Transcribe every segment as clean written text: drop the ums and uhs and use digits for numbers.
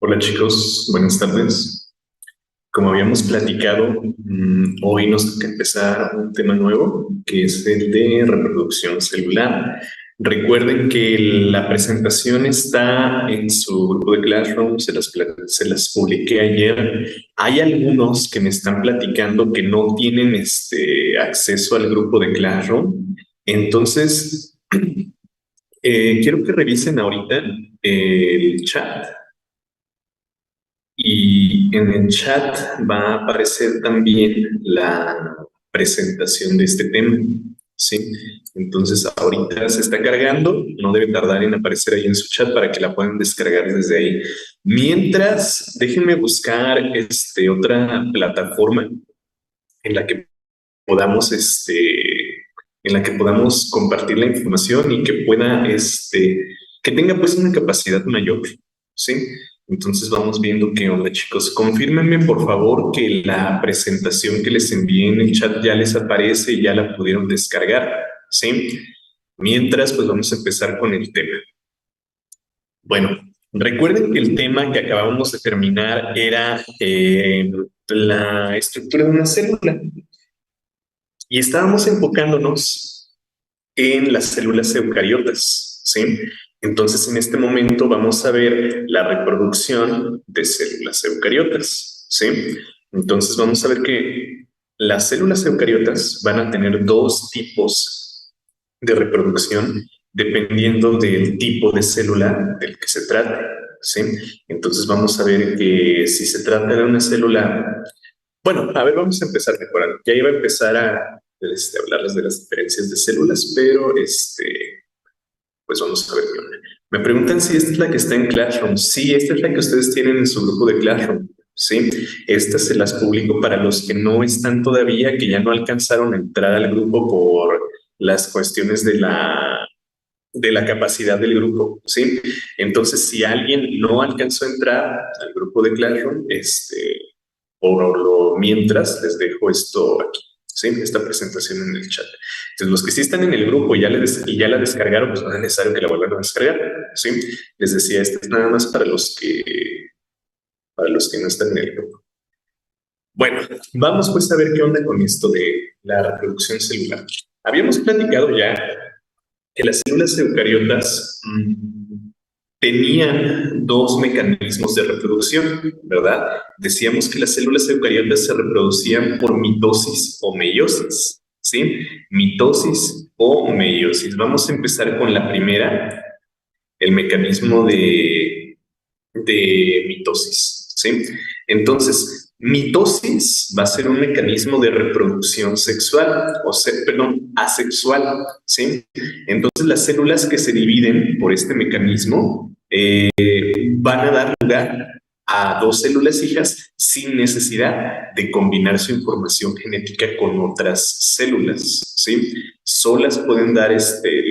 Hola chicos, buenas tardes. Como habíamos platicado, hoy nos toca empezar un tema nuevo, que es el de reproducción celular. Recuerden que la presentación está en su grupo de Classroom, se las publiqué ayer. Hay algunos que me están platicando que no tienen acceso al grupo de Classroom. Entonces, quiero que revisen ahorita el chat. Y en el chat va a aparecer también la presentación de este tema, ¿sí? Entonces ahorita se está cargando, no debe tardar en aparecer ahí en su chat para que la puedan descargar desde ahí. Mientras, déjenme buscar otra plataforma en la que podamos, en la que podamos compartir la información y que pueda, que tenga pues una capacidad mayor, ¿sí? Entonces vamos viendo qué onda, chicos. Confírmenme, por favor, que la presentación que les envié en el chat ya les aparece y ya la pudieron descargar, ¿sí? Mientras, pues vamos a empezar con el tema. Bueno, recuerden que el tema que acabamos de terminar era la estructura de una célula y estábamos enfocándonos en las células eucariotas, ¿sí? Entonces, en este momento vamos a ver la reproducción de células eucariotas, ¿sí? Entonces, vamos a ver que las células eucariotas van a tener dos tipos de reproducción dependiendo del tipo de célula del que se trate, ¿sí? Entonces, vamos a ver que si se trata de una célula, bueno, a ver, vamos a empezar mejorando. Ya iba a empezar a hablarles de las diferencias de células, pero pues vamos a ver qué onda. Me preguntan si esta es la que está en Classroom. Sí, esta es la que ustedes tienen en su grupo de Classroom. Sí, estas se las publico para los que no están todavía, que ya no alcanzaron a entrar al grupo por las cuestiones de la capacidad del grupo, ¿sí? Entonces, si alguien no alcanzó a entrar al grupo de Classroom, por lo mientras les dejo esto aquí, ¿sí? Esta presentación en el chat. Entonces, los que sí están en el grupo y ya la descargaron, pues no es necesario que la vuelvan a descargar, ¿sí? Les decía, este es nada más para los que no están en el grupo. Bueno, vamos pues a ver qué onda con esto de la reproducción celular. Habíamos platicado ya que las células eucariotas tenían dos mecanismos de reproducción, ¿verdad? Decíamos que las células eucariotas se reproducían por mitosis o meiosis, ¿sí? Mitosis o meiosis. Vamos a empezar con la primera, el mecanismo de mitosis, ¿sí? Entonces, mitosis va a ser un mecanismo de reproducción sexual, perdón, asexual, ¿sí? Entonces, las células que se dividen por este mecanismo van a dar lugar a dos células hijas sin necesidad de combinar su información genética con otras células, ¿sí? Solas pueden dar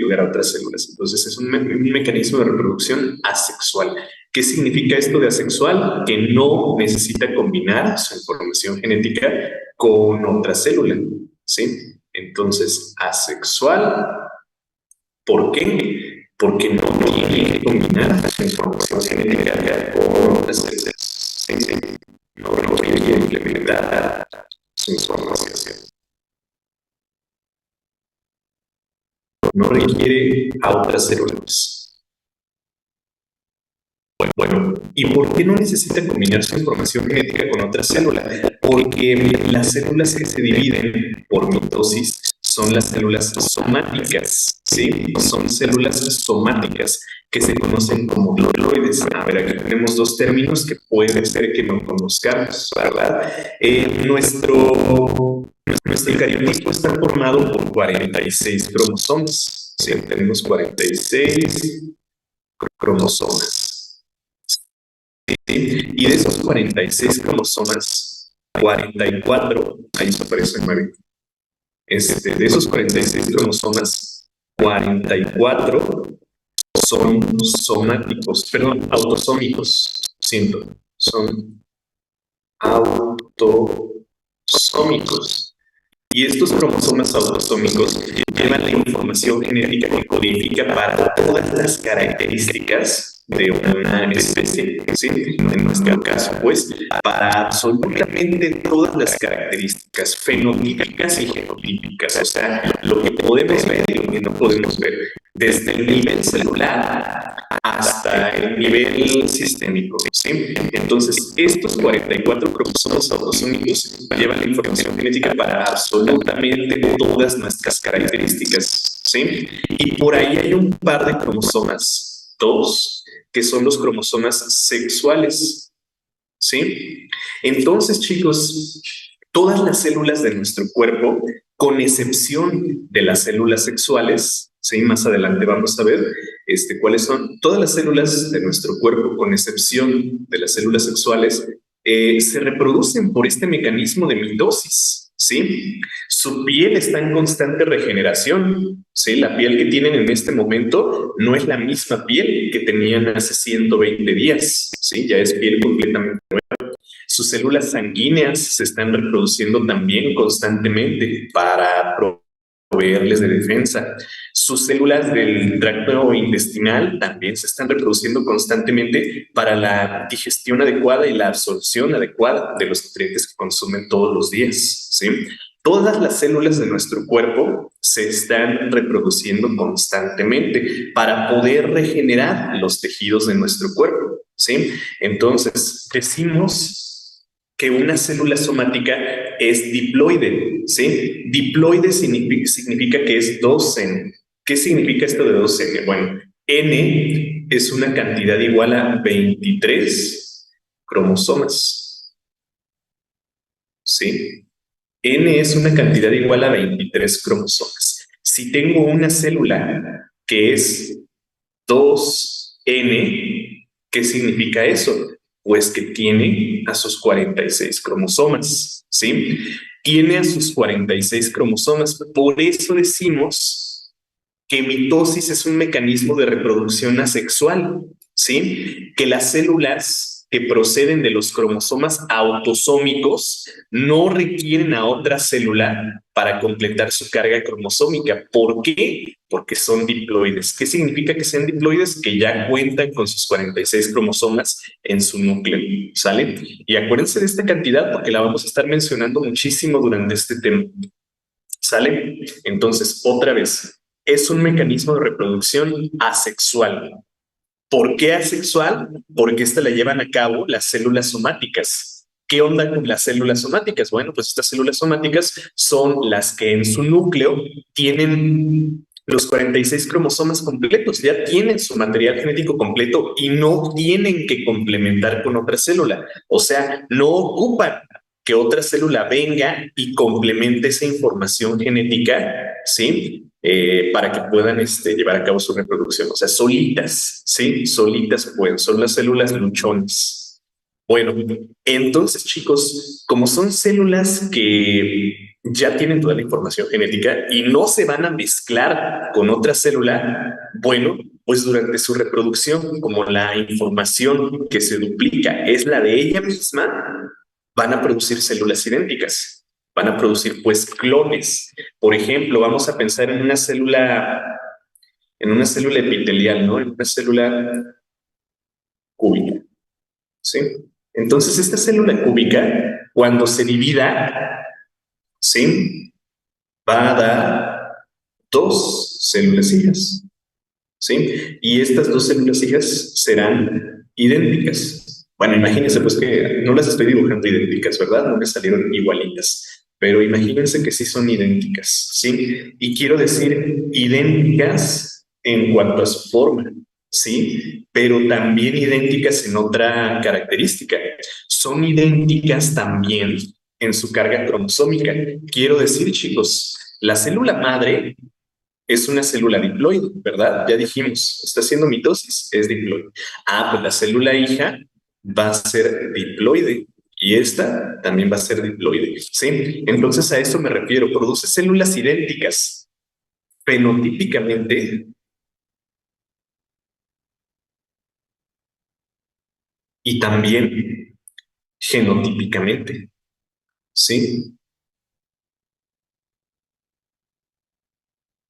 lugar a otras células. Entonces, es un mecanismo de reproducción asexual. ¿Qué significa esto de asexual? Que no necesita combinar su información genética con otra célula, ¿sí? Entonces, asexual, ¿por qué? Porque no tiene que combinar su información genética con otras células, ¿sí? No requiere implementar su información. No requiere a otras células. Bueno, ¿y por qué no necesita combinar su información genética con otra célula? Porque las células que se dividen por mitosis son las células somáticas, ¿sí? Son células somáticas que se conocen como globoloides. A ver, aquí tenemos dos términos que puede ser que no conozcamos, ¿verdad? Nuestro cariotipo está formado por 46 cromosomas, ¿sí? Tenemos 46 cromosomas. Y de esos 46 cromosomas, 44, ahí se aparece Mari, de esos 46 cromosomas, 44 son somáticos, perdón, autosómicos, siento, son autosómicos. Y estos cromosomas autosómicos llevan la información genética que codifica para todas las características de una especie, ¿sí? En nuestro caso, pues, para absolutamente todas las características fenotípicas y genotípicas, o sea, lo que podemos ver y lo que no podemos ver, desde el nivel celular hasta el nivel sistémico, ¿sí? Entonces, estos 44 cromosomas autosómicos llevan la información genética para absolutamente todas nuestras características, ¿sí? Y por ahí hay un par de cromosomas, dos, que son los cromosomas sexuales, ¿sí? Entonces, chicos, todas las células de nuestro cuerpo, con excepción de las células sexuales, ¿sí? Más adelante vamos a ver cuáles son todas las células de nuestro cuerpo, con excepción de las células sexuales, se reproducen por este mecanismo de mitosis, ¿sí? Su piel está en constante regeneración, ¿sí? La piel que tienen en este momento no es la misma piel que tenían hace 120 días, ¿sí? Ya es piel completamente nueva. Sus células sanguíneas se están reproduciendo también constantemente para proveerles de defensa. Sus células del tracto intestinal también se están reproduciendo constantemente para la digestión adecuada y la absorción adecuada de los nutrientes que consumen todos los días, ¿sí? Todas las células de nuestro cuerpo se están reproduciendo constantemente para poder regenerar los tejidos de nuestro cuerpo, ¿sí? Entonces, decimos que una célula somática es diploide, ¿sí? Diploide significa que es 2N. ¿Qué significa esto de 2N? Bueno, N es una cantidad igual a 23 cromosomas, ¿sí? N es una cantidad igual a 23 cromosomas. Si tengo una célula que es 2N, ¿qué significa eso? Pues que tiene a sus 46 cromosomas, ¿sí? Tiene a sus 46 cromosomas. Por eso decimos que mitosis es un mecanismo de reproducción asexual, ¿sí? Que las células que proceden de los cromosomas autosómicos no requieren a otra célula para completar su carga cromosómica. ¿Por qué? Porque son diploides. ¿Qué significa que sean diploides? Que ya cuentan con sus 46 cromosomas en su núcleo, ¿sale? Y acuérdense de esta cantidad porque la vamos a estar mencionando muchísimo durante este tema, ¿sale? Entonces, otra vez, es un mecanismo de reproducción asexual. ¿Por qué asexual? Porque esta la llevan a cabo las células somáticas. ¿Qué onda con las células somáticas? Bueno, pues estas células somáticas son las que en su núcleo tienen los 46 cromosomas completos, ya tienen su material genético completo y no tienen que complementar con otra célula. O sea, no ocupan que otra célula venga y complemente esa información genética, ¿sí? Para que puedan llevar a cabo su reproducción. O sea, solitas, ¿sí? Solitas pueden, son las células luchones. Bueno, entonces, chicos, como son células que ya tienen toda la información genética y no se van a mezclar con otra célula, bueno, pues durante su reproducción, como la información que se duplica es la de ella misma, van a producir células idénticas, van a producir pues clones. Por ejemplo, vamos a pensar en una célula epitelial, ¿no? En una célula cúbica, ¿sí? Entonces, esta célula cúbica, cuando se divida, ¿sí? Va a dar dos células hijas, ¿sí? Y estas dos células hijas serán idénticas. Bueno, imagínense pues que no las estoy dibujando idénticas, ¿verdad? No me salieron igualitas, pero imagínense que sí son idénticas, ¿sí? Y quiero decir idénticas en cuanto a su forma, ¿sí? Pero también idénticas en otra característica. Son idénticas también en su carga cromosómica. Quiero decir, chicos, la célula madre es una célula diploide, ¿verdad? Ya dijimos, está haciendo mitosis, es diploide. Ah, pues la célula hija va a ser diploide y esta también va a ser diploide, ¿sí? Entonces a eso me refiero, produce células idénticas fenotípicamente y también genotípicamente, ¿sí?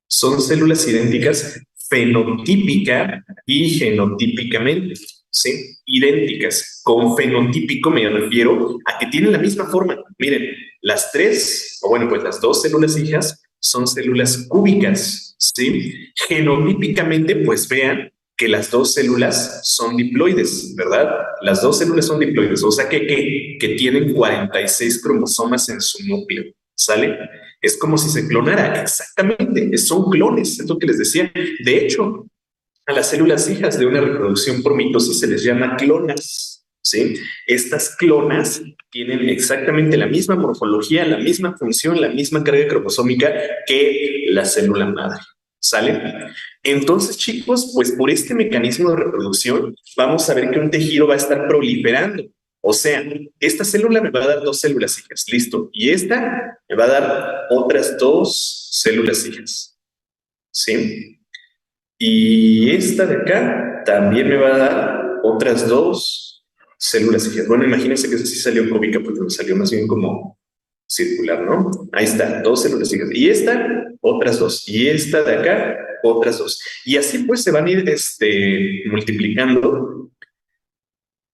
Son células idénticas fenotípica y genotípicamente, ¿sí? Idénticas. Con fenotípico me refiero a que tienen la misma forma. Miren, las tres, o bueno, pues las dos células hijas son células cúbicas, ¿sí? Genotípicamente, pues vean que las dos células son diploides, ¿verdad? Las dos células son diploides, o sea que tienen 46 cromosomas en su núcleo, ¿sale? Es como si se clonara, exactamente, son clones, es lo que les decía. De hecho, a las células hijas de una reproducción por mitosis se les llama clonas, ¿sí? Estas clonas tienen exactamente la misma morfología, la misma función, la misma carga cromosómica que la célula madre, ¿sale? Entonces, chicos, pues por este mecanismo de reproducción vamos a ver que un tejido va a estar proliferando. O sea, esta célula me va a dar dos células hijas, listo. Y esta me va a dar otras dos células hijas, ¿sí? Y esta de acá también me va a dar otras dos células hijas. Bueno, imagínense que esa sí salió cúbica porque me salió más bien como circular, ¿no? Ahí está, dos células hijas. Y esta, otras dos. Y esta de acá, otras dos. Y así pues se van a ir multiplicando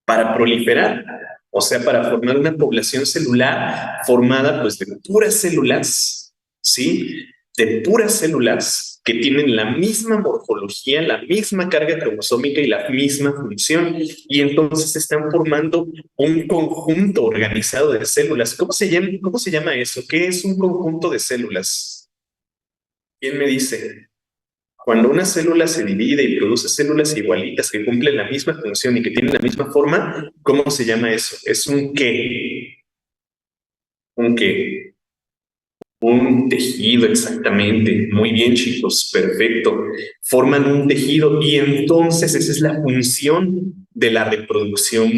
para proliferar, o sea, para formar una población celular formada pues de puras células, ¿sí? De puras células que tienen la misma morfología, la misma carga cromosómica y la misma función. Y entonces están formando un conjunto organizado de células. Cómo se llama eso? ¿Qué es un conjunto de células? ¿Quién me dice? Cuando una célula se divide y produce células igualitas que cumplen la misma función y que tienen la misma forma, ¿cómo se llama eso? Es un qué. Un qué. Un tejido, exactamente. Muy bien, chicos. Perfecto. Forman un tejido y entonces esa es la función de la reproducción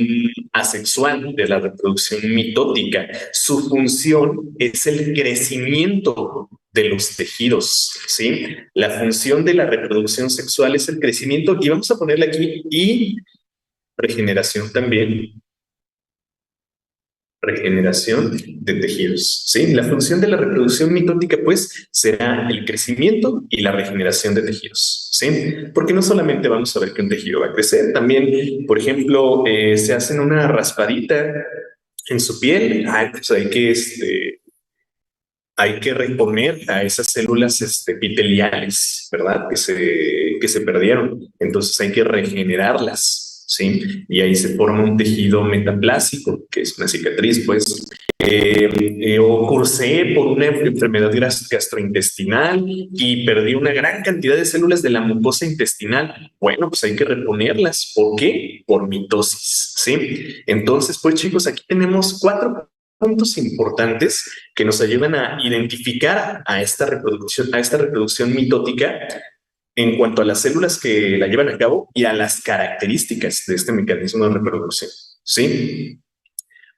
asexual, de la reproducción mitótica. Su función es el crecimiento de los tejidos, ¿sí? La función de la reproducción sexual es el crecimiento y vamos a ponerle aquí y regeneración también, regeneración de tejidos, ¿sí? La función de la reproducción mitótica, pues, será el crecimiento y la regeneración de tejidos, ¿sí? Porque no solamente vamos a ver que un tejido va a crecer, también, por ejemplo, se hacen una raspadita en su piel, pues hay que reponer a esas células epiteliales, ¿verdad? Que se perdieron. Entonces hay que regenerarlas, ¿sí? Y ahí se forma un tejido metaplásico, que es una cicatriz, pues. O cursé por una enfermedad gastrointestinal y perdí una gran cantidad de células de la mucosa intestinal. Bueno, pues hay que reponerlas. ¿Por qué? Por mitosis, ¿sí? Entonces, pues chicos, aquí tenemos cuatro puntos importantes que nos ayudan a identificar a esta reproducción mitótica en cuanto a las células que la llevan a cabo y a las características de este mecanismo de reproducción. ¿Sí?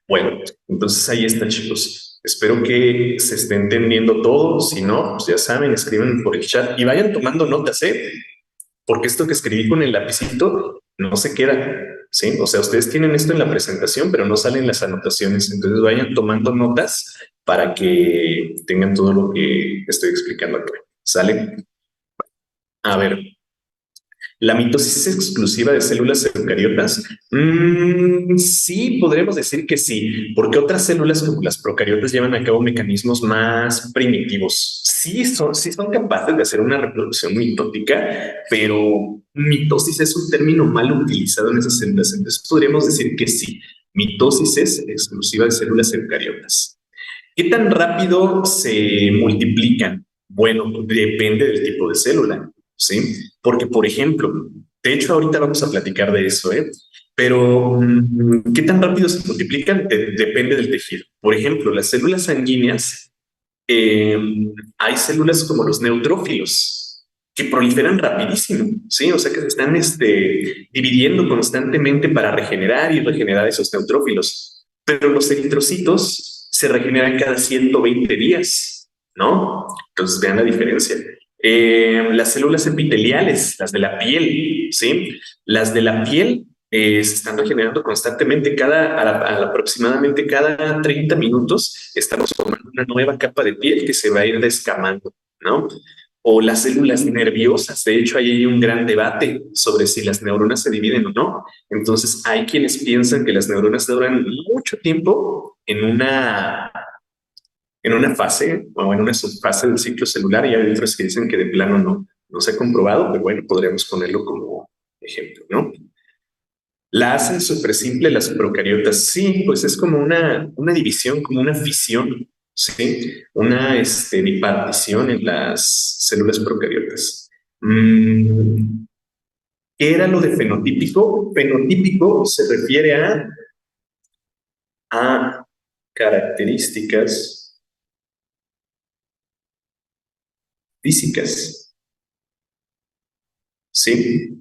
Bueno, entonces ahí está, chicos. Espero que se esté entendiendo todo. Si no, pues ya saben, escriben por el chat y vayan tomando notas, ¿eh? Porque esto que escribí con el lapicito no se queda, ¿sí? O sea, ustedes tienen esto en la presentación, pero no salen las anotaciones. Entonces vayan tomando notas para que tengan todo lo que estoy explicando aquí. ¿Sale? A ver, ¿la mitosis es exclusiva de células eucariotas? Sí, podremos decir que sí, porque otras células como las procariotas llevan a cabo mecanismos más primitivos. Sí son capaces de hacer una reproducción mitótica, pero mitosis es un término mal utilizado en esas células. Entonces podríamos decir que sí, mitosis es exclusiva de células eucariotas. ¿Qué tan rápido se multiplican? Bueno, depende del tipo de célula, ¿sí? Porque, por ejemplo, de hecho, ahorita vamos a platicar de eso, ¿eh? Pero, ¿qué tan rápido se multiplican? Depende del tejido. Por ejemplo, las células sanguíneas, eh, hay células como los neutrófilos que proliferan rapidísimo, ¿sí? O sea que se están dividiendo constantemente para regenerar y regenerar esos neutrófilos. Pero los eritrocitos se regeneran cada 120 días, ¿no? Entonces vean la diferencia. Las células epiteliales, las de la piel, ¿sí? Las de la piel se están regenerando constantemente aproximadamente cada 30 minutos estamos formando una nueva capa de piel que se va a ir descamando, ¿no? O las células nerviosas. De hecho, ahí hay un gran debate sobre si las neuronas se dividen o no. Entonces, hay quienes piensan que las neuronas duran mucho tiempo en una fase o en una subfase del ciclo celular, y hay otros que dicen que de plano no se ha comprobado, pero bueno, podríamos ponerlo como ejemplo, ¿no? La hacen súper simple las procariotas. Sí, pues es como una división, como una fisión, ¿sí? Una bipartición en las células procariotas. Mm, ¿Qué era lo de fenotípico? Fenotípico se refiere a características físicas, ¿sí?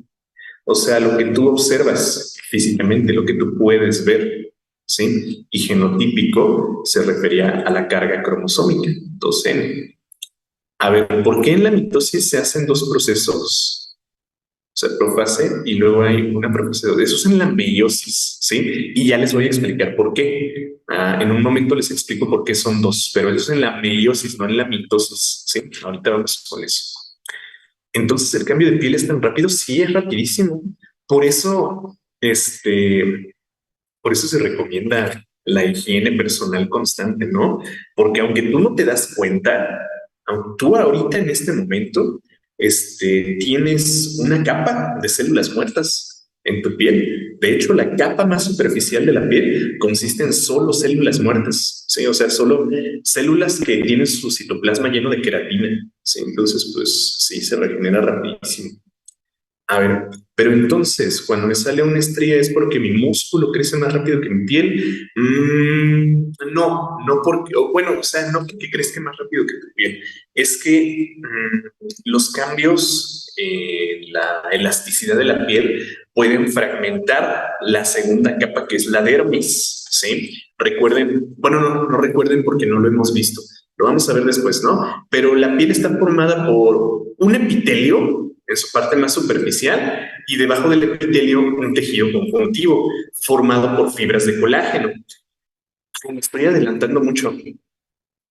O sea, lo que tú observas físicamente, lo que tú puedes ver, ¿sí? Y genotípico se refería a la carga cromosómica, 2N. A ver, ¿por qué en la mitosis se hacen dos procesos? O sea, profase y luego hay una profase. Eso es en la meiosis, ¿sí? Y ya les voy a explicar por qué. En un momento les explico por qué son dos, pero eso es en la meiosis, no en la mitosis, ¿sí? Ahorita vamos con eso. Entonces, ¿el cambio de piel es tan rápido? Sí, es rapidísimo. Por eso, por eso se recomienda la higiene personal constante, ¿no? Porque aunque tú no te das cuenta, aunque tú ahorita en este momento, tienes una capa de células muertas en tu piel. De hecho, la capa más superficial de la piel consiste en solo células muertas, ¿sí? O sea, solo células que tienen su citoplasma lleno de queratina, ¿sí? Entonces, pues sí, se regenera rapidísimo. A ver, pero entonces, cuando me sale una estría es porque mi músculo crece más rápido que mi piel. No porque, o bueno, o sea, no que crezca más rápido que tu piel. Es que los cambios en la elasticidad de la piel pueden fragmentar la segunda capa, que es la dermis, ¿sí? Recuerden, bueno, no recuerden porque no lo hemos visto. Lo vamos a ver después, ¿no? Pero la piel está formada por un epitelio en su parte más superficial y debajo del epitelio un tejido conjuntivo formado por fibras de colágeno. Me estoy adelantando mucho.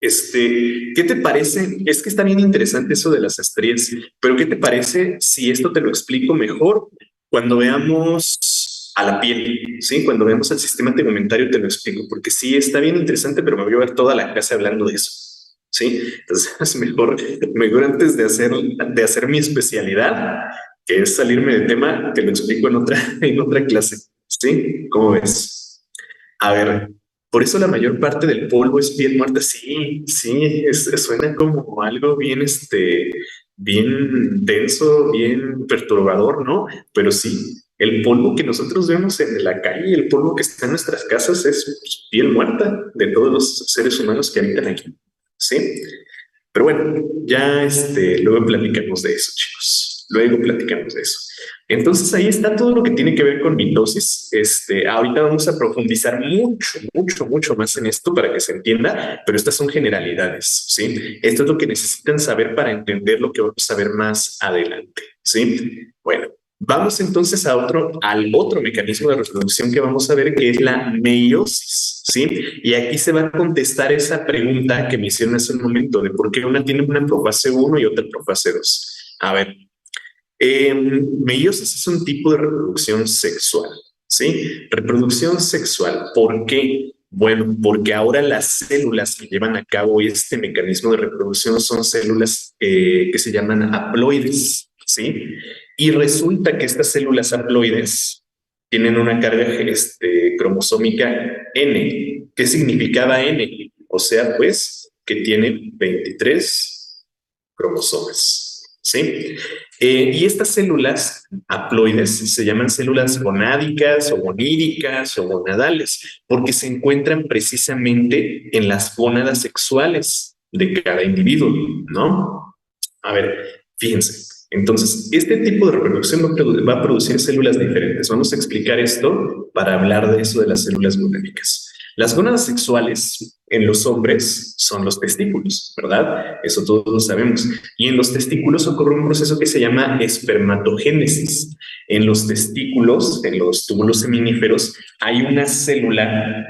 ¿Qué te parece? Es que está bien interesante eso de las estrías, pero ¿qué te parece si esto te lo explico mejor cuando veamos a la piel? ¿Sí? Cuando veamos al sistema tegumentario te lo explico, porque sí está bien interesante, pero me voy a ver toda la clase hablando de eso. ¿Sí? Entonces, mejor antes de hacer mi especialidad, que es salirme de tema, te lo explico en otra clase. ¿Sí? ¿Cómo ves? A ver, por eso la mayor parte del polvo es piel muerta. Sí, sí, suena como algo bien, bien denso, bien perturbador, ¿no? Pero sí, el polvo que nosotros vemos en la calle, el polvo que está en nuestras casas es pues, piel muerta de todos los seres humanos que habitan aquí. Sí, pero bueno, ya luego platicamos de eso, chicos. Luego platicamos de eso. Entonces ahí está todo lo que tiene que ver con mitosis. Ahorita vamos a profundizar mucho más en esto para que se entienda, pero estas son generalidades, ¿sí? Esto es lo que necesitan saber para entender lo que vamos a ver más adelante, ¿sí? Bueno, vamos entonces al otro mecanismo de reproducción que vamos a ver, que es la meiosis, ¿sí? Y aquí se va a contestar esa pregunta que me hicieron hace un momento de por qué una tiene una profase 1 y otra profase 2. A ver, meiosis es un tipo de reproducción sexual, ¿sí? Reproducción sexual. ¿Por qué? Bueno, porque ahora las células que llevan a cabo este mecanismo de reproducción son células que se llaman haploides, ¿sí? Y resulta que estas células haploides tienen una carga cromosómica N. ¿Qué significaba N? O sea, pues, que tienen 23 cromosomas, ¿sí? Y estas células haploides se llaman células gonádicas o goníricas o gonadales porque se encuentran precisamente en las gónadas sexuales de cada individuo, ¿no? A ver, fíjense. Entonces, este tipo de reproducción va a producir células diferentes. Vamos a explicar esto para hablar de eso de las células gonádicas. Las gónadas sexuales en los hombres son los testículos, ¿verdad? Eso todos lo sabemos. Y en los testículos ocurre un proceso que se llama espermatogénesis. En los testículos, en los túbulos seminíferos, hay una célula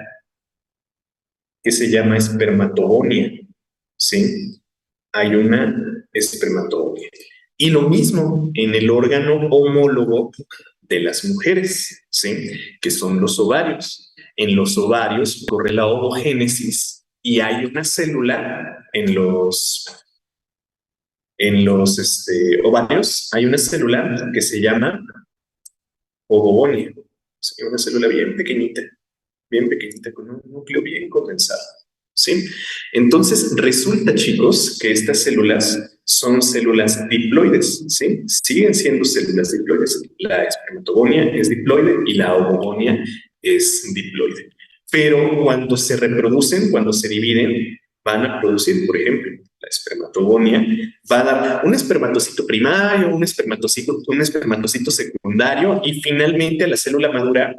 que se llama espermatogonia, ¿sí? Hay una espermatogonia. Y lo mismo en el órgano homólogo de las mujeres, ¿sí? Que son los ovarios. En los ovarios ocurre la ovogénesis y hay una célula en los ovarios, hay una célula que se llama ovogonia. Sí, una célula bien pequeñita, con un núcleo bien condensado. ¿Sí? Entonces, resulta, chicos, que estas células son células diploides, ¿sí? Siguen siendo células diploides. La espermatogonia es diploide y la ovogonia es diploide. Pero cuando se reproducen, cuando se dividen, van a producir, por ejemplo, la espermatogonia va a dar un espermatocito primario, un espermatocito secundario y finalmente a la célula madura,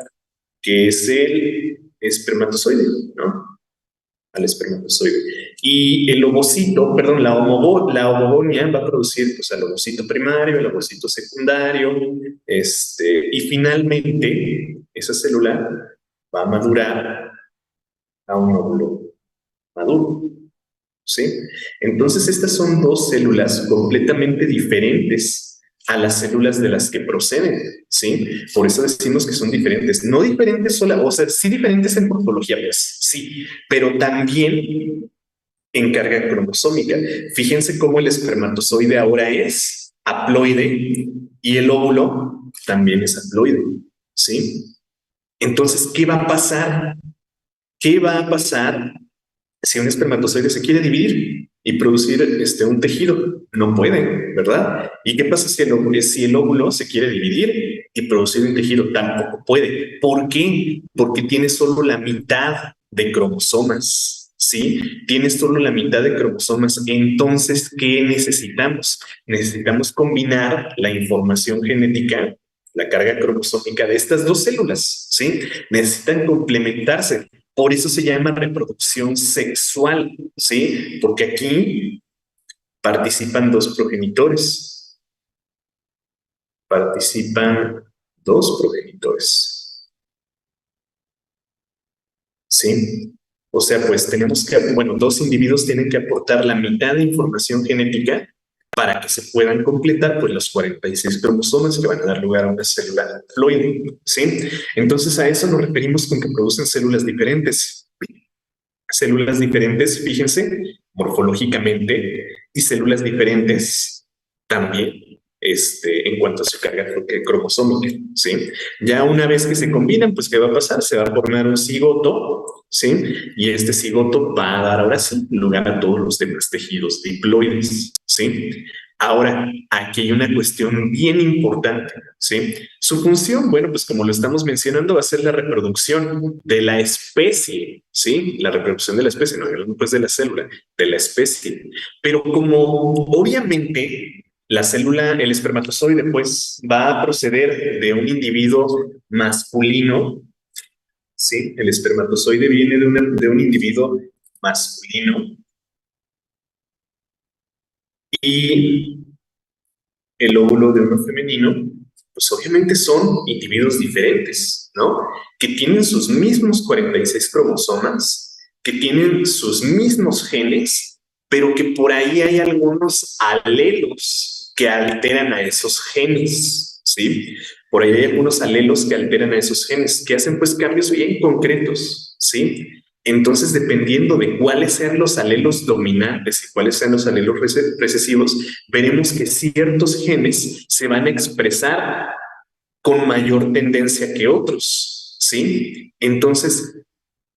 que es el espermatozoide, ¿no? Al espermatozoide. Y el ovocito, perdón, la ovogonia va a producir pues, al ovocito primario, el ovocito secundario, y finalmente esa célula va a madurar a un óvulo maduro. ¿Sí? Entonces, estas son dos células completamente diferentes a las células de las que proceden, ¿sí? Por eso decimos que son diferentes. No diferentes sola, o sea, sí diferentes en morfología, pues, sí, pero también en carga cromosómica. Fíjense cómo el espermatozoide ahora es haploide y el óvulo también es haploide, ¿sí? Entonces, ¿qué va a pasar? ¿Qué va a pasar si un espermatozoide se quiere dividir y producir un tejido? No puede, ¿verdad? ¿Y qué pasa si el óvulo se quiere dividir y producir un tejido? Tampoco puede. ¿Por qué? Porque tiene solo la mitad de cromosomas, ¿sí? Tiene solo la mitad de cromosomas. Entonces, ¿qué necesitamos? Necesitamos combinar la información genética, la carga cromosómica de estas dos células, ¿sí? Necesitan complementarse. Por eso se llama reproducción sexual, ¿sí? Porque aquí participan dos progenitores. Participan dos progenitores, ¿sí? O sea, pues dos individuos tienen que aportar la mitad de información genética para que se puedan completar pues los 46 cromosomas que van a dar lugar a una célula haploide, ¿sí? Entonces a eso nos referimos con que producen células diferentes. Células diferentes, fíjense, morfológicamente, y células diferentes también en cuanto a su carga cromosómica, ¿sí? Ya una vez que se combinan, pues, ¿qué va a pasar? Se va a formar un cigoto, ¿sí? Y este cigoto va a dar ahora sí lugar a todos los demás tejidos diploides, ¿sí? Ahora, aquí hay una cuestión bien importante, ¿sí? Su función, bueno, pues como lo estamos mencionando, va a ser la reproducción de la especie, ¿sí? La reproducción de la especie, no pues de la célula, de la especie. Pero como obviamente la célula, el espermatozoide, pues va a proceder de un individuo masculino, ¿sí? El espermatozoide viene de un individuo masculino y el óvulo de uno femenino, pues obviamente son individuos diferentes, ¿no? Que tienen sus mismos 46 cromosomas, que tienen sus mismos genes, pero que por ahí hay algunos alelos que alteran a esos genes, ¿sí? Por ahí hay algunos alelos que alteran a esos genes, que hacen pues cambios bien concretos, ¿sí? Entonces, dependiendo de cuáles sean los alelos dominantes y cuáles sean los alelos recesivos, veremos que ciertos genes se van a expresar con mayor tendencia que otros, ¿sí? Entonces,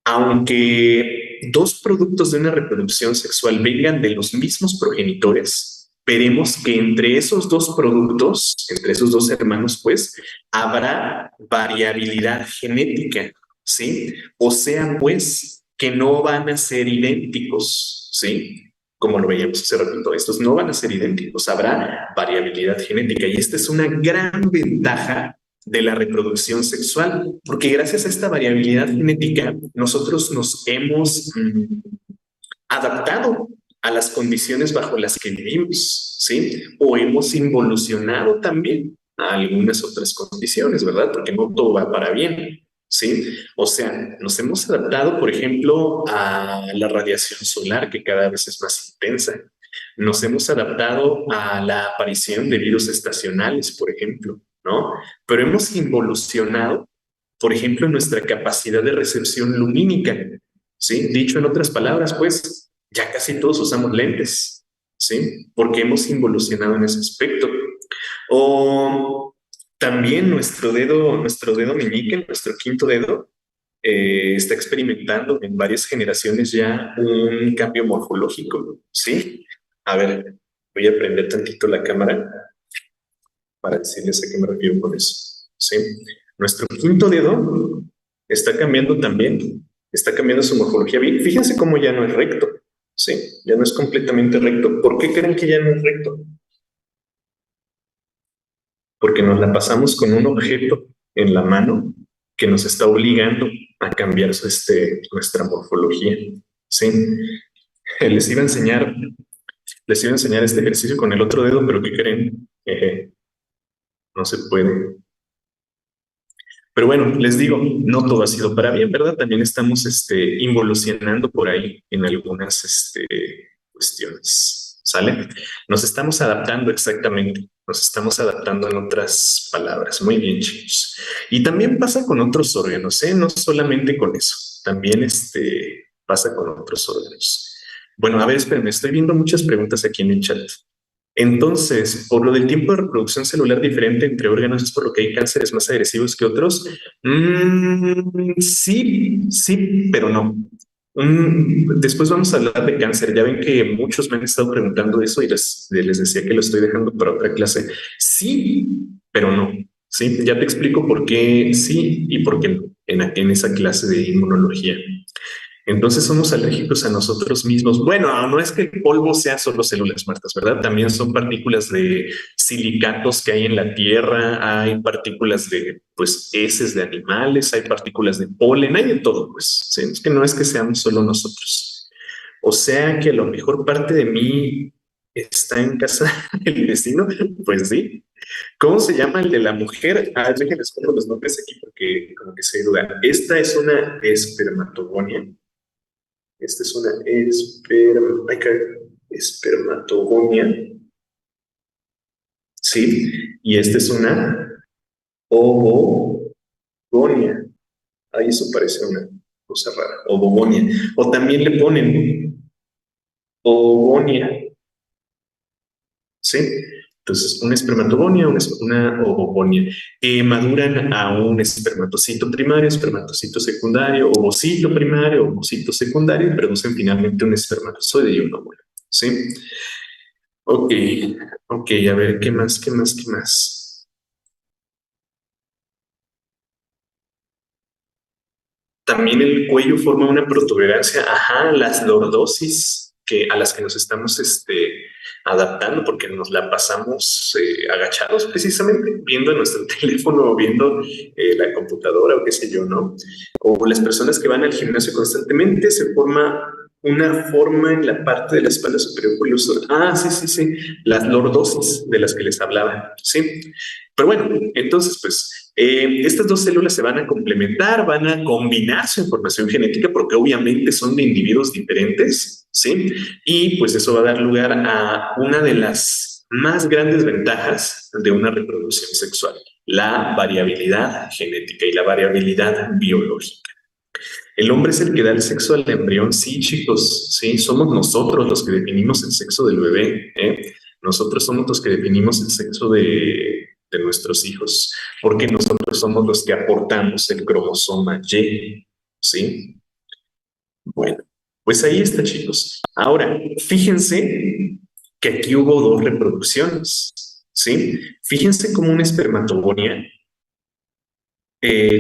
aunque dos productos de una reproducción sexual vengan de los mismos progenitores, veremos que entre esos dos productos, entre esos dos hermanos, pues, habrá variabilidad genética, ¿sí? O sea, pues, que no van a ser idénticos, ¿sí? Como lo veíamos hace ratito, estos no van a ser idénticos, habrá variabilidad genética y esta es una gran ventaja de la reproducción sexual, porque gracias a esta variabilidad genética nosotros nos hemos adaptado a las condiciones bajo las que vivimos, ¿sí? O hemos involucionado también a algunas otras condiciones, ¿verdad? Porque no todo va para bien, ¿sí? O sea, nos hemos adaptado, por ejemplo, a la radiación solar que cada vez es más intensa. Nos hemos adaptado a la aparición de virus estacionales, por ejemplo, ¿no? Pero hemos involucionado, por ejemplo, nuestra capacidad de recepción lumínica, ¿sí? Dicho en otras palabras, pues ya casi todos usamos lentes, ¿sí? Porque hemos involucionado en ese aspecto. O también nuestro dedo meñique, nuestro quinto dedo, está experimentando en varias generaciones ya un cambio morfológico, ¿sí? A ver, voy a prender tantito la cámara para decirles a qué me refiero con eso, ¿sí? Nuestro quinto dedo está cambiando también, está cambiando su morfología. Fíjense cómo ya no es recto, ¿sí? Ya no es completamente recto. ¿Por qué creen que ya no es recto? Porque nos la pasamos con un objeto en la mano que nos está obligando a cambiar nuestra morfología. Sí, les iba a enseñar, les iba a enseñar este ejercicio con el otro dedo, pero ¿qué creen? No se puede. Pero bueno, les digo, no todo ha sido para bien, ¿verdad? También estamos involucionando por ahí en algunas cuestiones, ¿sale? Nos estamos adaptando exactamente, nos estamos adaptando en otras palabras. Muy bien, chicos. Y también pasa con otros órganos, ¿eh? No solamente con eso, también pasa con otros órganos. Bueno, a ver, espérenme, estoy viendo muchas preguntas aquí en el chat. Entonces, por lo del tiempo de reproducción celular diferente entre órganos, ¿es por lo que hay cánceres más agresivos que otros? Sí, sí, pero no. Después vamos a hablar de cáncer. Ya ven que muchos me han estado preguntando eso y les decía que lo estoy dejando para otra clase. Sí, pero no. Sí, ya te explico por qué sí y por qué no en esa clase de inmunología. Entonces somos alérgicos a nosotros mismos. Bueno, no es que el polvo sea solo células muertas, ¿verdad? También son partículas de silicatos que hay en la tierra, hay partículas de, pues, heces de animales, hay partículas de polen, hay de todo, pues. ¿Sí? Es que no es que seamos solo nosotros. O sea que a lo mejor parte de mí está en casa del vecino, pues sí. ¿Cómo se llama el de la mujer? Ah, déjenles pongo los nombres aquí porque como que se duda. Esta es una espermatogonia. Esta es una espermatogonia, ¿sí? Y esta es una ovogonia. Ahí eso parece una cosa rara, ovogonia. O también le ponen ovogonia, ¿sí? Entonces, una espermatogonia, una ovogonia, maduran a un espermatocito primario, espermatocito secundario, ovocito primario, ovocito secundario, y producen finalmente un espermatozoide y un óvulo, ¿sí? Ok, ok, a ver, ¿qué más, qué más, qué más? También el cuello forma una protuberancia, ajá, las lordosis a las que nos estamos adaptando porque nos la pasamos agachados precisamente, viendo nuestro teléfono o viendo la computadora o qué sé yo, ¿no? O las personas que van al gimnasio constantemente se forma una forma en la parte de la espalda superior por el uso. Ah, sí, sí, sí, las lordosis de las que les hablaba, sí. Pero bueno, entonces, pues, estas dos células se van a complementar, van a combinar su información genética porque obviamente son de individuos diferentes, ¿sí? Y pues eso va a dar lugar a una de las más grandes ventajas de una reproducción sexual, la variabilidad genética y la variabilidad biológica. El hombre es el que da el sexo al embrión, sí, chicos, sí, somos nosotros los que definimos el sexo del bebé, ¿eh? Nosotros somos los que definimos el sexo de nuestros hijos, porque nosotros somos los que aportamos el cromosoma Y, ¿sí? Bueno, pues ahí está, chicos. Ahora, fíjense que aquí hubo dos reproducciones, ¿sí? Fíjense cómo una espermatogonia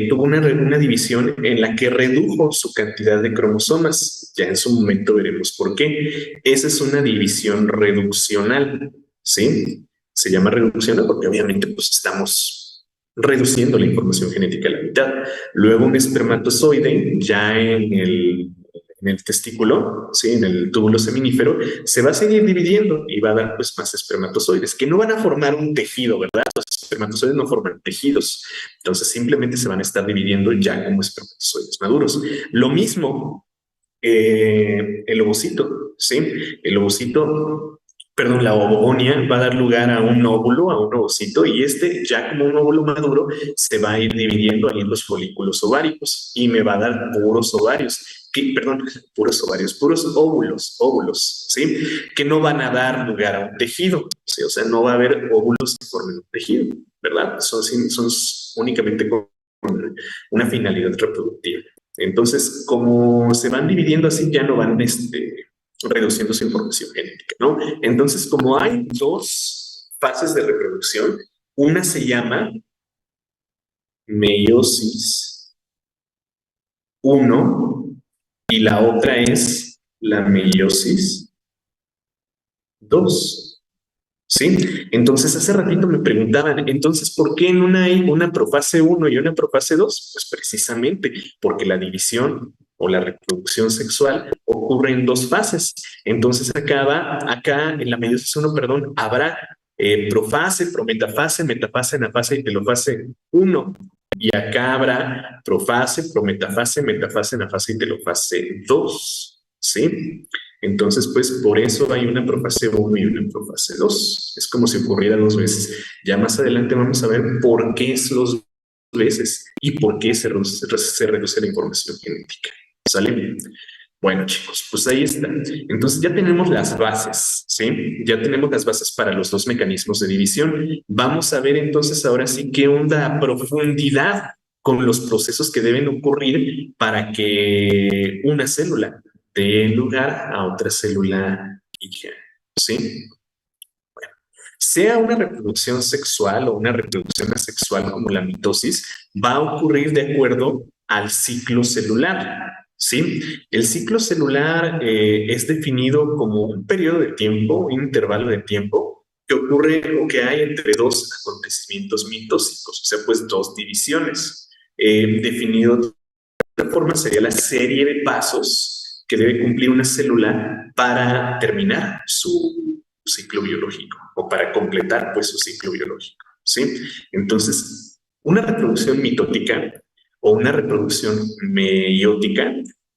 tuvo una división en la que redujo su cantidad de cromosomas. Ya en su momento veremos por qué. Esa es una división reduccional, ¿sí? Se llama reduccional porque obviamente pues estamos reduciendo la información genética a la mitad. Luego un espermatozoide ya en el testículo, ¿sí? En el túbulo seminífero, se va a seguir dividiendo y va a dar pues más espermatozoides que no van a formar un tejido, ¿verdad? Los espermatozoides no forman tejidos, entonces simplemente se van a estar dividiendo ya como espermatozoides maduros. Lo mismo el ovocito, ¿sí? El ovocito perdón, la ovogonia va a dar lugar a un óvulo, a un ovocito, y este, ya como un óvulo maduro, se va a ir dividiendo ahí en los folículos ováricos y me va a dar puros ovarios, perdón, puros ovarios, puros óvulos, ¿sí? Que no van a dar lugar a un tejido, ¿sí? O sea, no va a haber óvulos que formen un tejido, ¿verdad? Son únicamente con una finalidad reproductiva. Entonces, como se van dividiendo así, ya no van reduciendo su información genética, ¿no? Entonces, como hay dos fases de reproducción, una se llama meiosis uno y la otra es la meiosis 2. ¿Sí? Entonces, hace ratito me preguntaban, entonces, ¿por qué en una hay una profase uno y una profase 2? Pues precisamente porque la división o la reproducción sexual ocurre en dos fases. Entonces, acá en la meiosis uno, perdón, habrá profase, prometafase, metafase, anafase y telofase uno. Y acá habrá profase, prometafase, metafase, anafase y telofase 2. ¿Sí? Entonces, pues por eso hay una profase uno y una profase 2. Es como si ocurriera dos veces. Ya más adelante vamos a ver por qué es dos veces y por qué se reduce la información genética. ¿Sale? Bueno, chicos, pues ahí está. Entonces ya tenemos las bases, ¿sí? Ya tenemos las bases para los dos mecanismos de división. Vamos a ver entonces ahora sí qué onda a profundidad con los procesos que deben ocurrir para que una célula dé lugar a otra célula hija, ¿sí? Sea una reproducción sexual o una reproducción asexual como la mitosis, va a ocurrir de acuerdo al ciclo celular. ¿Sí? El ciclo celular es definido como un periodo de tiempo, un intervalo de tiempo que ocurre o que hay entre dos acontecimientos mitósicos, o sea, pues dos divisiones. Definido de otra forma sería la serie de pasos que debe cumplir una célula para terminar su ciclo biológico o para completar pues su ciclo biológico, ¿sí? Entonces, una reproducción mitótica o una reproducción meiótica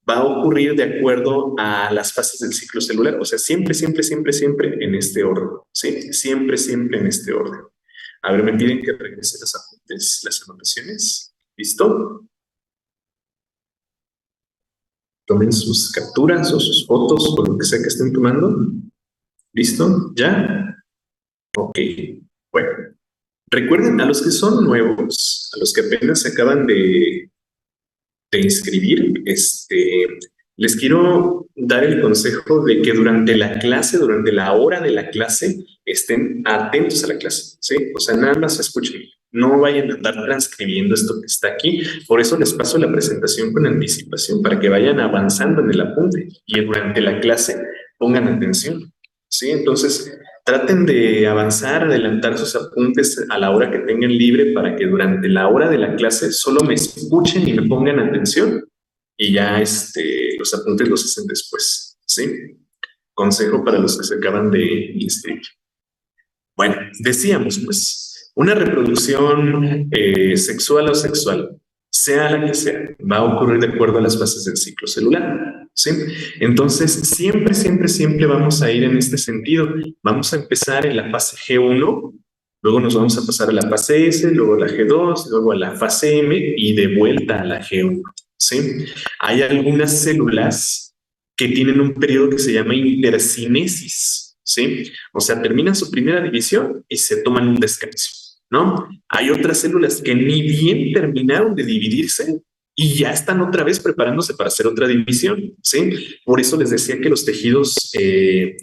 va a ocurrir de acuerdo a las fases del ciclo celular, o sea, siempre en este orden, ¿sí? Siempre en este orden. A ver, me piden que regrese las apuntes, las anotaciones. ¿Listo? Tomen sus capturas o sus fotos o lo que sea que estén tomando. ¿Listo? ¿Ya? Ok. Bueno, recuerden a los que son nuevos, a los que apenas se acaban de inscribir, les quiero dar el consejo de que durante la clase, durante la hora de la clase, estén atentos a la clase, ¿sí? O sea, nada más escuchen, no vayan a andar transcribiendo esto que está aquí. Por eso les paso la presentación con anticipación, para que vayan avanzando en el apunte y durante la clase pongan atención, ¿sí? Entonces, traten de avanzar, adelantar sus apuntes a la hora que tengan libre para que durante la hora de la clase solo me escuchen y me pongan atención y ya los apuntes los hacen después, ¿sí? Consejo para los que se acaban de inscribir. Bueno, decíamos pues, una reproducción sexual o sexual, sea la que sea, va a ocurrir de acuerdo a las fases del ciclo celular, ¿sí? Entonces, siempre vamos a ir en este sentido. Vamos a empezar en la fase G1, luego nos vamos a pasar a la fase S, luego a la G2, luego a la fase M y de vuelta a la G1, ¿sí? Hay algunas células que tienen un periodo que se llama intercinesis, ¿sí? O sea, terminan su primera división y se toman un descanso, ¿no? Hay otras células que ni bien terminaron de dividirse y ya están otra vez preparándose para hacer otra división, ¿sí? Por eso les decía que los tejidos,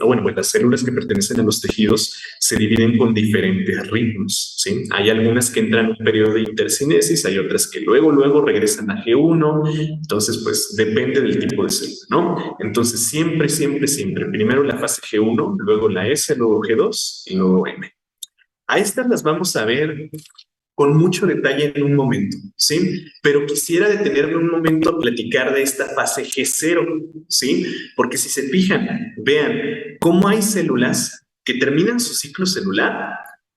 bueno, pues las células que pertenecen a los tejidos se dividen con diferentes ritmos, ¿sí? Hay algunas que entran en un periodo de intercinesis, hay otras que luego regresan a G1, entonces pues depende del tipo de célula, ¿no? Entonces siempre, primero la fase G1, luego la S, luego G2 y luego M. A estas las vamos a ver con mucho detalle en un momento, ¿sí? Pero quisiera detenerme un momento a platicar de esta fase G0, ¿sí? Porque si se fijan, vean cómo hay células que terminan su ciclo celular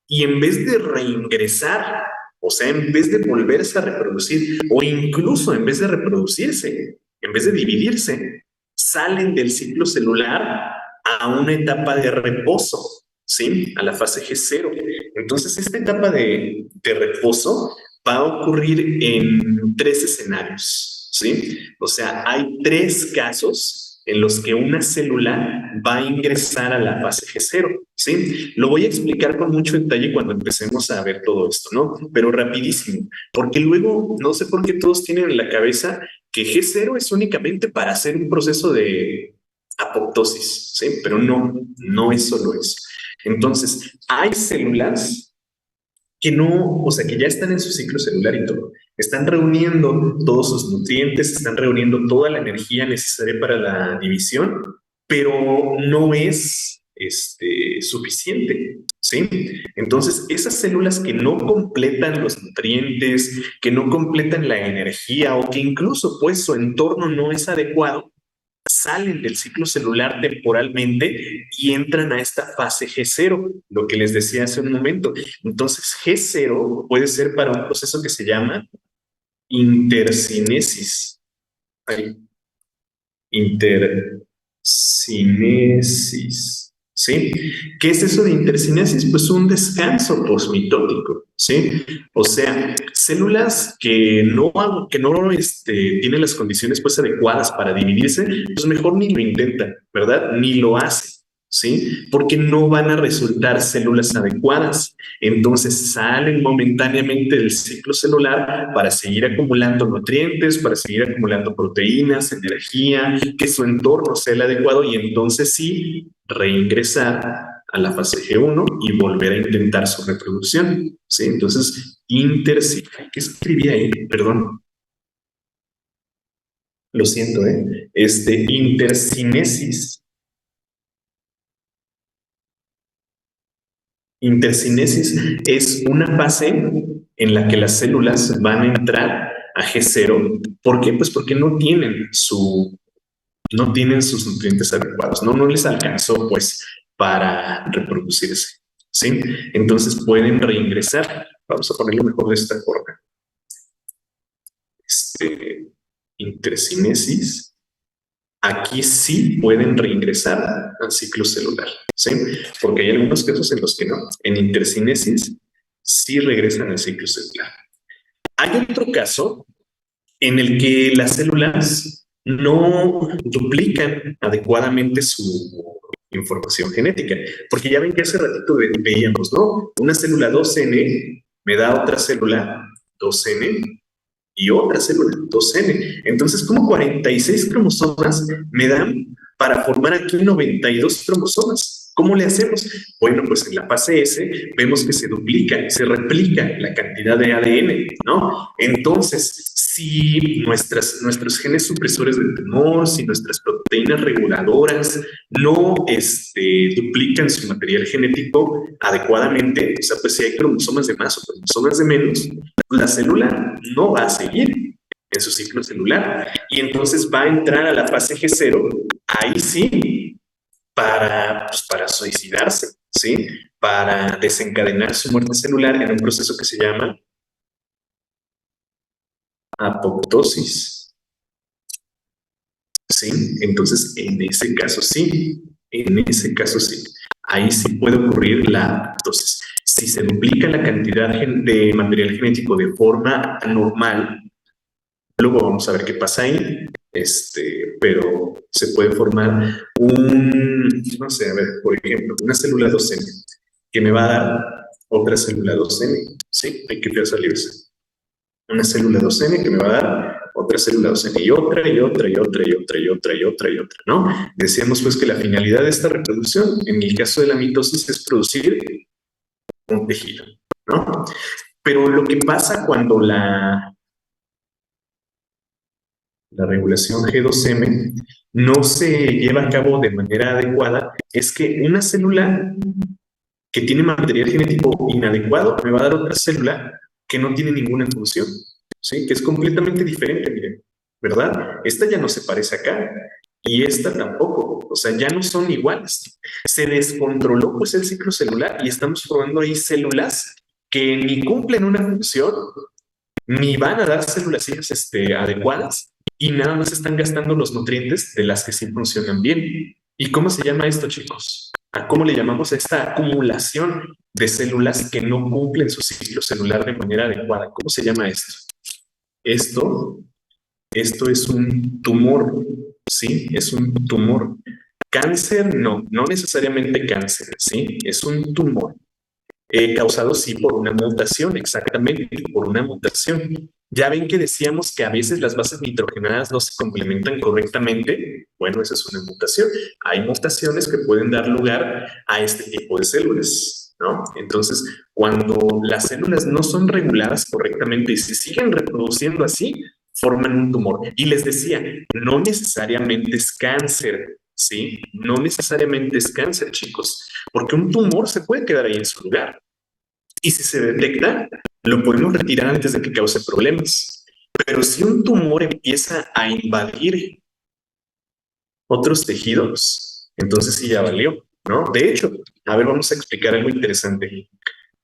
y en vez de reingresar, o sea, en vez de volverse a reproducir o incluso en vez de reproducirse, en vez de dividirse, salen del ciclo celular a una etapa de reposo, ¿sí? A la fase G0. Entonces, esta etapa de reposo va a ocurrir en tres escenarios, ¿sí? O sea, hay tres casos en los que una célula va a ingresar a la fase G0, ¿sí? Lo voy a explicar con mucho detalle cuando empecemos a ver todo esto, ¿no? Pero rapidísimo, porque luego no sé por qué todos tienen en la cabeza que G0 es únicamente para hacer un proceso de apoptosis, ¿sí? Pero no es solo eso. Entonces, hay células que no, o sea, que ya están en su ciclo celular y todo. Están reuniendo todos sus nutrientes, están reuniendo toda la energía necesaria para la división, pero no es suficiente, ¿sí? Entonces, esas células que no completan los nutrientes, que no completan la energía o que incluso pues su entorno no es adecuado, salen del ciclo celular temporalmente y entran a esta fase G0, lo que les decía hace un momento. Entonces, G0 puede ser para un proceso que se llama intercinesis. Ahí. Intercinesis. ¿Sí? ¿Qué es eso de intercinesis? Pues un descanso posmitótico, ¿sí? O sea, células que no tienen las condiciones pues adecuadas para dividirse, pues mejor ni lo intentan, ¿verdad? Ni lo hacen, ¿sí? Porque no van a resultar células adecuadas. Entonces salen momentáneamente del ciclo celular para seguir acumulando nutrientes, para seguir acumulando proteínas, energía, que su entorno sea el adecuado y entonces sí reingresar a la fase G1 y volver a intentar su reproducción. ¿Sí? Entonces, ¿qué escribí ahí? Perdón, lo siento, ¿eh? Intercinesis. Intercinesis es una fase en la que las células van a entrar a G0. ¿Por qué? Pues porque no tienen sus nutrientes adecuados, no les alcanzó pues para reproducirse, ¿sí? Entonces pueden reingresar. Vamos a ponerlo mejor de esta forma. Intercinesis. Aquí sí pueden reingresar al ciclo celular, ¿sí? Porque hay algunos casos en los que no. En intercinesis sí regresan al ciclo celular. Hay otro caso en el que las células no duplican adecuadamente su información genética, porque ya ven que hace ratito veíamos, ¿no? Una célula 2N me da otra célula 2N y otra célula 2N. Entonces, como 46 cromosomas me dan para formar aquí 92 cromosomas. ¿Cómo le hacemos? Bueno, pues en la fase S vemos que se duplica, se replica la cantidad de ADN, ¿no? Entonces, si nuestros genes supresores del tumor, si nuestras proteínas reguladoras no duplican su material genético adecuadamente, o sea, pues si hay cromosomas de más o cromosomas de menos, la célula no va a seguir en su ciclo celular y entonces va a entrar a la fase G0, ahí sí, para suicidarse, ¿sí? Para desencadenar su muerte celular en un proceso que se llama apoptosis, ¿sí? Entonces, en ese caso sí, ahí sí puede ocurrir la apoptosis. Si se duplica la cantidad de material genético de forma anormal, luego vamos a ver qué pasa ahí, pero se puede formar no sé, a ver, por ejemplo, una célula 2N que me va a dar otra célula 2N, ¿sí? Hay que salirse. Una célula 2N que me va a dar otra célula 2N y otra y otra y otra y otra y otra y otra y otra, ¿no? Decíamos pues que la finalidad de esta reproducción, en el caso de la mitosis, es producir un tejido, ¿no? Pero lo que pasa cuando la regulación G2M no se lleva a cabo de manera adecuada, es que una célula que tiene material genético inadecuado me va a dar otra célula que no tiene ninguna función, ¿sí? Que es completamente diferente, miren, ¿verdad? Esta ya no se parece acá y esta tampoco, o sea, ya no son iguales. Se descontroló pues el ciclo celular y estamos formando ahí células que ni cumplen una función, ni van a dar células hijas adecuadas y nada más están gastando los nutrientes de las que sí funcionan bien. ¿Y cómo se llama esto, chicos? ¿A cómo le llamamos a esta acumulación de células que no cumplen su ciclo celular de manera adecuada? ¿Cómo se llama esto? Esto, esto es un tumor, ¿sí? Es un tumor. Cáncer, no, no necesariamente cáncer, ¿sí? Es un tumor causado, sí, por una mutación, exactamente, por una mutación. Ya ven que decíamos que a veces las bases nitrogenadas no se complementan correctamente. Bueno, esa es una mutación. Hay mutaciones que pueden dar lugar a este tipo de células, ¿no? Entonces, cuando las células no son reguladas correctamente y se siguen reproduciendo así, forman un tumor. Y les decía, no necesariamente es cáncer, ¿sí? No necesariamente es cáncer, chicos, porque un tumor se puede quedar ahí en su lugar. Y si se detecta, lo podemos retirar antes de que cause problemas. Pero si un tumor empieza a invadir otros tejidos, entonces sí ya valió, ¿no? De hecho, a ver, vamos a explicar algo interesante.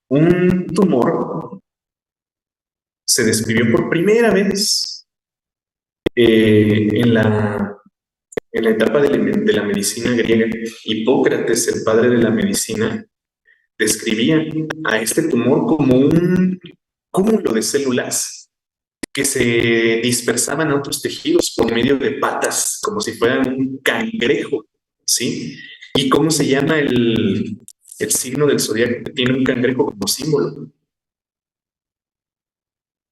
Un tumor se describió por primera vez en la etapa de la medicina griega. Hipócrates, el padre de la medicina, describía a este tumor como un cúmulo de células que se dispersaban a otros tejidos por medio de patas, como si fueran un cangrejo, ¿sí? ¿Y cómo se llama el signo del zodiaco que tiene un cangrejo como símbolo?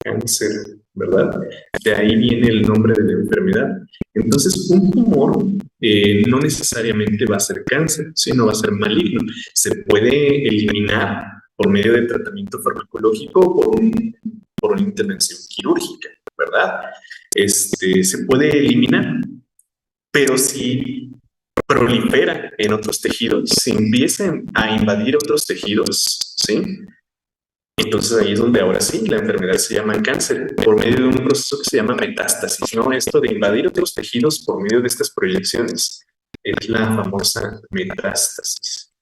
Cáncer, ¿verdad? De ahí viene el nombre de la enfermedad. Entonces, un tumor no necesariamente va a ser cáncer, sino va a ser maligno. Se puede eliminar por medio de tratamiento farmacológico o por una intervención quirúrgica, ¿verdad? Se puede eliminar, pero si prolifera en otros tejidos, si empiezan a invadir otros tejidos, ¿sí? Entonces ahí es donde ahora sí la enfermedad se llama cáncer por medio de un proceso que se llama metástasis, ¿no? Esto de invadir otros tejidos por medio de estas proyecciones es la famosa metástasis,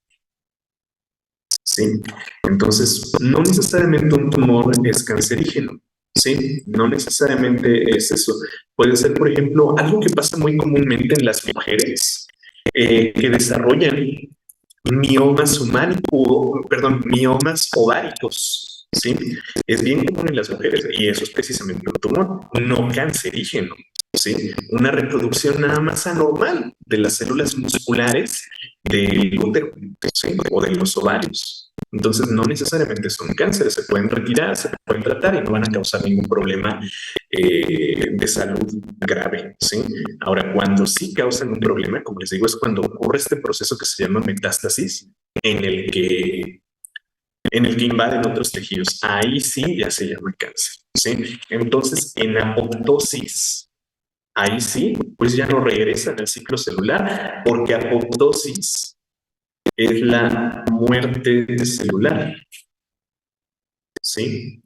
¿sí? Entonces, no necesariamente un tumor es cancerígeno, ¿sí? No necesariamente es eso. Puede ser, por ejemplo, algo que pasa muy comúnmente en las mujeres que desarrollan miomas ováricos, ¿sí? Es bien común en las mujeres y eso es precisamente un tumor no cancerígeno, ¿sí? Una reproducción nada más anormal de las células musculares del útero, ¿sí? O de los ovarios. Entonces, no necesariamente son cánceres, se pueden retirar, se pueden tratar y no van a causar ningún problema de salud grave, ¿sí? Ahora, cuando sí causan un problema, como les digo, es cuando ocurre este proceso que se llama metástasis, en el que, en el que invaden otros tejidos. Ahí sí ya se llama cáncer, ¿sí? Entonces, en apoptosis, ahí sí, pues ya no regresan al ciclo celular, porque apoptosis es la muerte celular, ¿sí?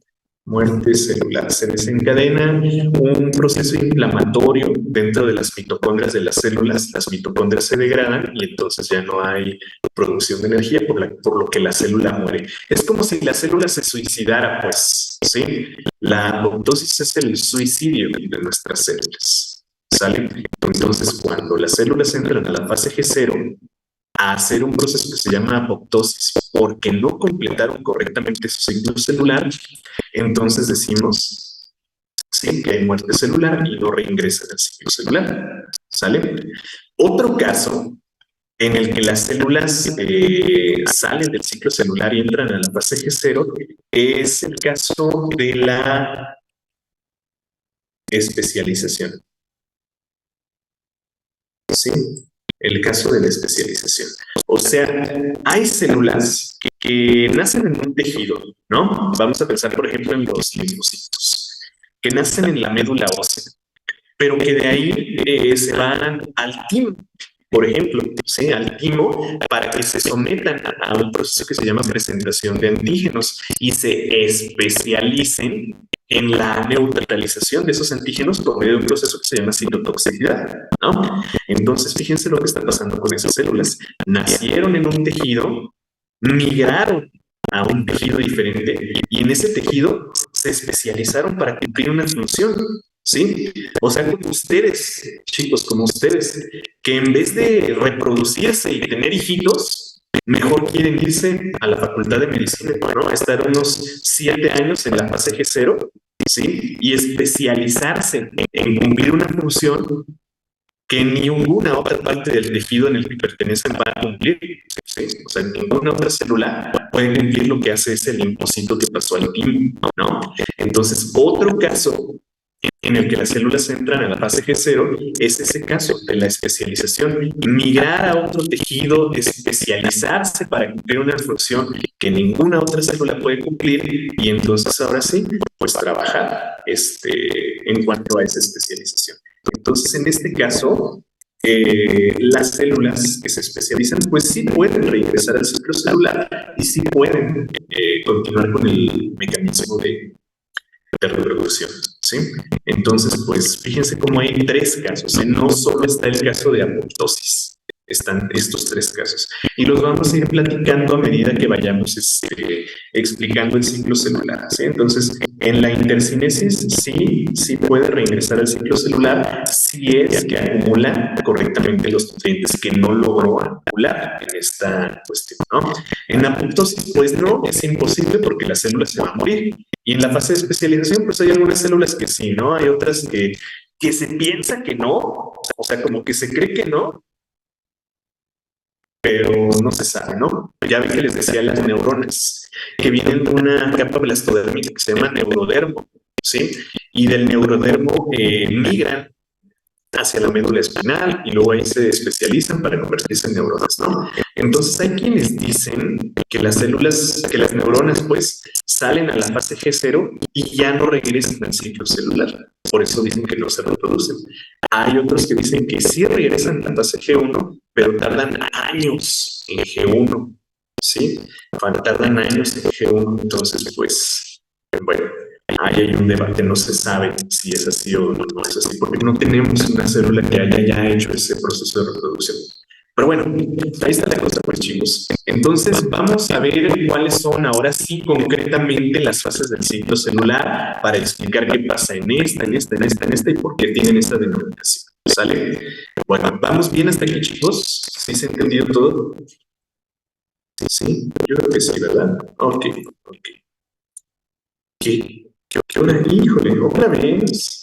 Muerte celular. Se desencadena un proceso inflamatorio dentro de las mitocondrias de las células. Las mitocondrias se degradan y entonces ya no hay producción de energía por lo que la célula muere. Es como si la célula se suicidara, pues, ¿sí? La apoptosis es el suicidio de nuestras células, ¿sale? Entonces, cuando las células entran a la fase G0, a hacer un proceso que se llama apoptosis porque no completaron correctamente su ciclo celular, entonces decimos sí, que hay muerte celular y no reingresan al ciclo celular. ¿Sale? Otro caso en el que las células salen del ciclo celular y entran a la fase G0 es el caso de la especialización. ¿Sí? El caso de la especialización. O sea, hay células que nacen en un tejido, ¿no? Vamos a pensar, por ejemplo, en los linfocitos, que nacen en la médula ósea, pero que de ahí se van al timo, por ejemplo, ¿sí? Al timo para que se sometan a un proceso que se llama presentación de antígenos y se especialicen en la neutralización de esos antígenos por medio de un proceso que se llama citotoxicidad, ¿no? Entonces, fíjense lo que está pasando con esas células. Nacieron en un tejido, migraron a un tejido diferente y en ese tejido se especializaron para cumplir una función. ¿sí? O sea, como ustedes, chicos, como ustedes, que en vez de reproducirse y tener hijitos, mejor quieren irse a la Facultad de Medicina, ¿no? Estar unos 7 años en la fase G0, ¿sí? Y especializarse en cumplir una función que ninguna otra parte del tejido en el que pertenecen va a cumplir. ¿Sí? O sea, ninguna otra célula puede cumplir lo que hace ese linfocito que pasó al PIN, ¿no? Entonces, otro caso en el que las células entran a la fase G0 es ese caso de la especialización, migrar a otro tejido, especializarse para cumplir una función que ninguna otra célula puede cumplir y entonces ahora sí, pues trabajar en cuanto a esa especialización. Entonces, en este caso, las células que se especializan, pues sí pueden regresar al ciclo celular y sí pueden continuar con el mecanismo de reproducción, ¿sí? Entonces, pues fíjense cómo hay tres casos, ¿eh? No solo está el caso de apoptosis, están estos tres casos. Y los vamos a ir platicando a medida que vayamos explicando el ciclo celular, ¿sí? Entonces, en la intercinesis sí puede reingresar al ciclo celular si es que acumula correctamente los nutrientes que no logró acumular en esta cuestión, ¿no? En apoptosis, pues no, es imposible porque la célula se va a morir. Y en la fase de especialización, pues hay algunas células que sí, ¿no? Hay otras que se piensa que no, o sea, como que se cree que no, pero no se sabe, ¿no? Ya vi que les decía las neuronas, que vienen de una capa blastodérmica que se llama neurodermo, ¿sí? Y del neurodermo migran hacia la médula espinal y luego ahí se especializan para convertirse en neuronas, ¿no? Entonces hay quienes dicen que las células, que las neuronas pues salen a la fase G0 y ya no regresan al ciclo celular. Por eso dicen que no se reproducen. Hay otros que dicen que sí regresan a la fase G1, pero tardan años en G1, ¿sí? Tardan años en G1, entonces pues, bueno, ahí hay un debate, no se sabe si es así o no es así, porque no tenemos una célula que haya ya hecho ese proceso de reproducción. Pero bueno, ahí está la cosa, pues chicos. Entonces vamos a ver cuáles son ahora sí concretamente las fases del ciclo celular para explicar qué pasa en esta y por qué tienen esta denominación. ¿Sale? Bueno, ¿vamos bien hasta aquí, chicos? ¿Sí se ha entendido todo? Sí, yo creo que sí, ¿verdad? Ok. ¿Qué hora? Híjole, otra vez.